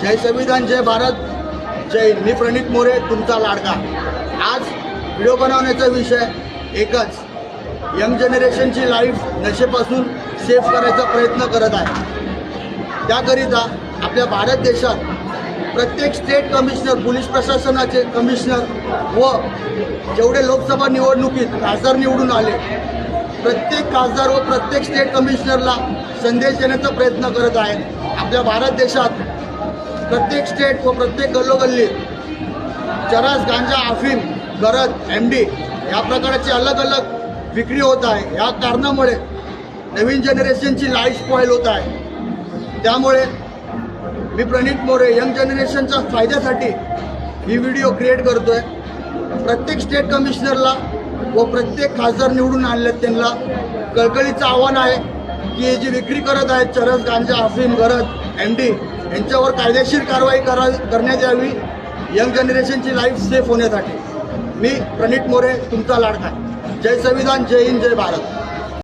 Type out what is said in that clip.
जय संविधान, जय भारत, जय हिंद. मी प्रणित मोरे, तुमचा लाडका. आज व्हिडिओ बनवण्याचा विषय एकच, यंग जनरेशनची लाईफ नशेपासून सेफ करायचा प्रयत्न करत आहे. त्याकरिता आपल्या भारत देशात प्रत्येक स्टेट कमिशनर, पोलीस प्रशासनाचे कमिशनर व जेवढे लोकसभा निवडणुकीत खासदार निवडून आले, प्रत्येक खासदार व प्रत्येक स्टेट कमिशनरला संदेश देण्याचा प्रयत्न करत आहेत. आपल्या भारत देशात प्रत्येक स्टेट व प्रत्येक गल्लोगल्ली चरस, गांजा, अफीम, गरज, MD या प्रकारची अलग अलग विक्री होत आहे. या कारणामुळे नवीन जनरेशनची लाईफ स्पॉईल होत आहे. त्यामुळे मी प्रणित मोरे यंग जनरेशनच्या फायद्यासाठी ही व्हिडिओ क्रिएट करतोय. प्रत्येक स्टेट कमिशनरला व प्रत्येक खासदार निवडून आणले त्यांना कळकळीचं आव्हान आहे की हे जी विक्री करत आहेत चरस, गांजा, अफीम, गरज, MD यांच्यावर कायदेशीर कारवाई करण्यात यावी, यंग जनरेशनची लाईफ सेफ होण्यासाठी. मी प्रणित मोरे, तुमचा लाडका. जय संविधान, जय हिंद, जय भारत.